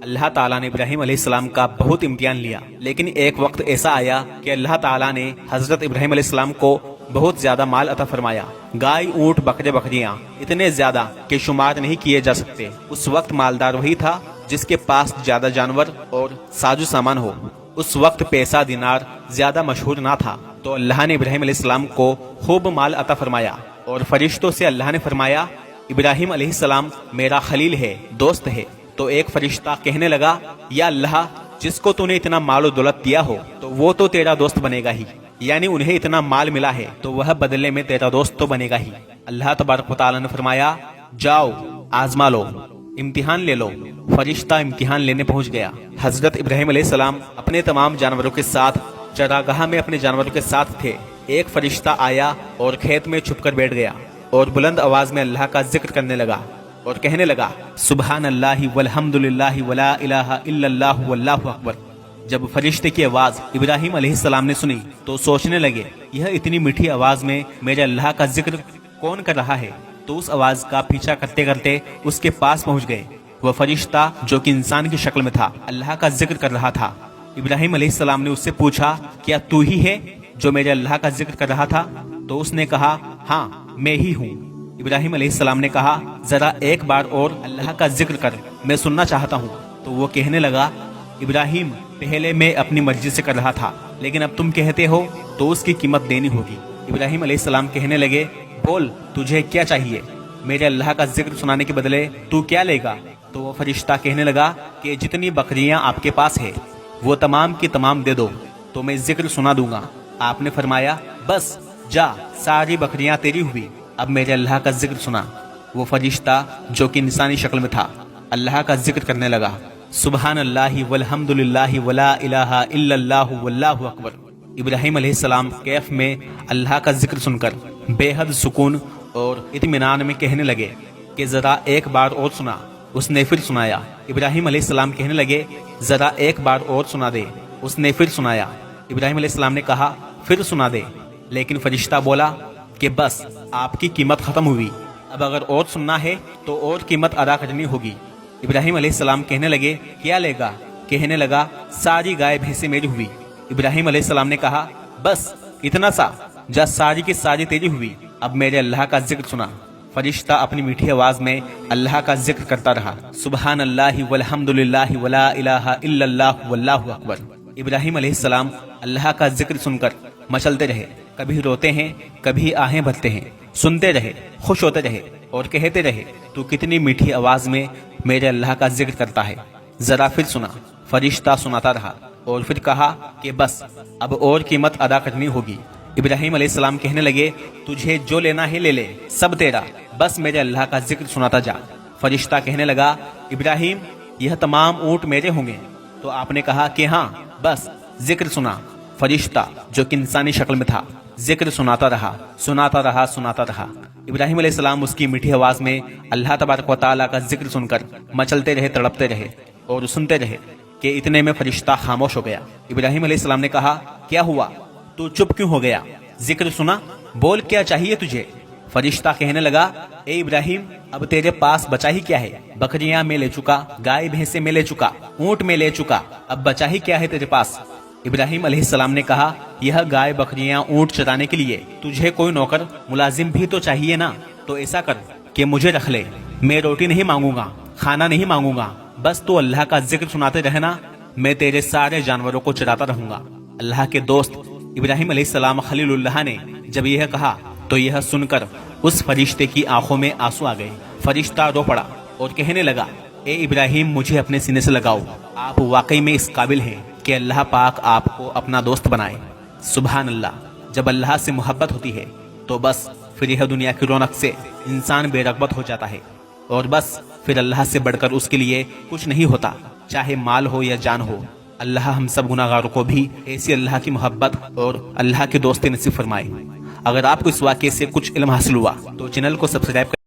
اللہ تعالیٰ نے ابراہیم علیہ السلام کا بہت امتحان لیا، لیکن ایک وقت ایسا آیا کہ اللہ تعالیٰ نے حضرت ابراہیم علیہ السلام کو بہت زیادہ مال عطا فرمایا۔ گائے، اونٹ، بکرے، بکریاں اتنے زیادہ کہ شمار نہیں کیے جا سکتے۔ اس وقت مالدار وہی تھا جس کے پاس زیادہ جانور اور ساز و سامان ہو۔ اس وقت پیسہ دینار زیادہ مشہور نہ تھا، تو اللہ نے ابراہیم علیہ السلام کو خوب مال عطا فرمایا، اور فرشتوں سے اللہ نے فرمایا ابراہیم علیہ السلام میرا خلیل ہے، دوست ہے۔ تو ایک فرشتہ کہنے لگا، یا اللہ، جس کو تو نے اتنا مال و دولت دیا ہو تو وہ تو تیرا دوست بنے گا ہی، یعنی انہیں اتنا مال ملا ہے تو وہ بدلے میں تیرا دوست تو بنے گا ہی۔ اللہ تبارک و تعالیٰ نے فرمایا، جاؤ آزما لو، امتحان لے لو۔ فرشتہ امتحان لینے پہنچ گیا۔ حضرت ابراہیم علیہ السلام اپنے تمام جانوروں کے ساتھ چراگاہ میں اپنے جانوروں کے ساتھ تھے۔ ایک فرشتہ آیا اور کھیت میں چھپ کر بیٹھ گیا اور بلند آواز میں اللہ کا ذکر کرنے لگا اور کہنے لگا، سبحان اللہ والحمد للہ ولا الہ الا اللہ واللہ اکبر۔ جب فرشتے کی آواز ابراہیم علیہ السلام نے سنی تو سوچنے لگے، یہ اتنی میٹھی آواز میں میرے اللہ کا ذکر کون کر رہا ہے؟ تو اس آواز کا پیچھا کرتے کرتے اس کے پاس پہنچ گئے۔ وہ فرشتہ جو کہ انسان کی شکل میں تھا اللہ کا ذکر کر رہا تھا۔ ابراہیم علیہ السلام نے اس سے پوچھا، کیا تو ہی ہے جو میرے اللہ کا ذکر کر رہا تھا؟ تو اس نے کہا، ہاں میں ہی ہوں۔ ابراہیم علیہ السلام نے کہا، ذرا ایک بار اور اللہ کا ذکر کر، میں سننا چاہتا ہوں۔ تو وہ کہنے لگا، ابراہیم پہلے میں اپنی مرضی سے کر رہا تھا، لیکن اب تم کہتے ہو تو اس کی قیمت دینی ہوگی۔ ابراہیم علیہ السلام کہنے لگے، بول تجھے کیا چاہیے؟ میرے اللہ کا ذکر سنانے کے بدلے تو کیا لے گا؟ تو وہ فرشتہ کہنے لگا کہ جتنی بکریاں آپ کے پاس ہے وہ تمام کی تمام دے دو تو میں ذکر سنا دوں گا۔ آپ نے فرمایا، بس جا، ساری بکریاں تیری ہوئی، اب میرے اللہ کا ذکر سنا۔ وہ فرشتہ جو کہ انسانی شکل میں تھا اللہ کا ذکر کرنے لگا، سبحان اللہ والحمد للہ ولا الہ الا اللہ واللہ اکبر۔ ابراہیم علیہ السلام کیف میں اللہ کا ذکر سن کر بے حد سکون اور اطمینان میں کہنے لگے کہ ذرا ایک بار اور سنا۔ اس نے پھر سنایا۔ ابراہیم علیہ السلام کہنے لگے، ذرا ایک بار اور سنا دے۔ اس نے پھر سنایا۔ ابراہیم علیہ السلام نے کہا، پھر سنا دے۔ لیکن فرشتہ بولا کہ بس آپ کی قیمت ختم ہوئی، اب اگر اور سننا ہے تو اور قیمت ادا کرنی ہوگی۔ ابراہیم علیہ السلام کہنے لگے، کیا لے گا؟ کہنے لگا، ساری گائے بھینسیں میری ہوئی۔ ابراہیم علیہ السلام نے کہا، بس اتنا سا؟ جا، ساری کی ساری تیری ہوئی، اب میرے اللہ کا ذکر سنا۔ فرشتہ اپنی میٹھی آواز میں اللہ کا ذکر کرتا رہا، سبحان اللہ والحمد للہ ولا الہ الا اللہ واللہ اکبر۔ ابراہیم علیہ السلام اللہ کا ذکر سن کر مچلتے رہے، کبھی روتے ہیں، کبھی آہیں بھرتے ہیں، سنتے رہے، خوش ہوتے رہے اور کہتے رہے، تو کتنی میٹھی آواز میں میرے اللہ کا ذکر کرتا ہے، ذرا پھر سنا۔ فرشتہ سناتا رہا اور پھر کہا کہ بس اب اور قیمت ادا کرنی ہوگی۔ ابراہیم علیہ السلام کہنے لگے، تجھے جو لینا ہے لے لے، سب تیرا، بس میرے اللہ کا ذکر سناتا جا۔ فرشتہ کہنے لگا، ابراہیم یہ تمام اونٹ میرے ہوں گے؟ تو آپ نے کہا کہ ہاں، بس ذکر سنا۔ فرشتہ جو کہ انسانی شکل میں تھا ذکر سناتا رہا، سناتا رہا، سناتا رہا۔ ابراہیم علیہ السلام اس کی میٹھی آواز میں اللہ تبارک و تعالیٰ کا ذکر سن کر مچلتے رہے، تڑپتے رہے اور سنتے رہے کہ اتنے میں فرشتہ خاموش ہو گیا۔ ابراہیم علیہ السلام نے کہا، کیا ہوا؟ تو چپ کیوں ہو گیا؟ ذکر سنا، بول کیا چاہیے تجھے؟ فرشتہ کہنے لگا، اے ابراہیم اب تیرے پاس بچا ہی کیا ہے؟ بکریاں میں لے چکا، گائے بھینسیں میں لے چکا، اونٹ میں لے چکا، اب بچا ہی کیا ہے تیرے پاس؟ ابراہیم علیہ السلام نے کہا، یہ گائے بکریاں اونٹ چرانے کے لیے تجھے کوئی نوکر ملازم بھی تو چاہیے نا، تو ایسا کر کہ مجھے رکھ لے، میں روٹی نہیں مانگوں گا، کھانا نہیں مانگوں گا، بس تو اللہ کا ذکر سناتے رہنا، میں تیرے سارے جانوروں کو چراتا رہوں گا۔ اللہ کے دوست ابراہیم علیہ السلام خلیل اللہ نے جب یہ کہا تو یہ سن کر اس فرشتے کی آنکھوں میں آنسو آ گئے۔ فرشتہ رو پڑا اور کہنے لگا، اے ابراہیم مجھے اپنے سینے سے لگاؤ، آپ واقعی میں اس قابل ہیں کہ اللہ پاک آپ کو اپنا دوست بنائے۔ سبحان اللہ، جب اللہ سے محبت ہوتی ہے تو بس پھر یہ دنیا کی رونق سے انسان بے رغبت ہو جاتا ہے، اور بس پھر اللہ سے بڑھ کر اس کے لیے کچھ نہیں ہوتا، چاہے مال ہو یا جان ہو۔ اللہ ہم سب گناہگاروں کو بھی ایسی اللہ کی محبت اور اللہ کے دوستی نصیب فرمائے۔ اگر آپ کو اس واقعے سے کچھ علم حاصل ہوا تو چینل کو سبسکرائب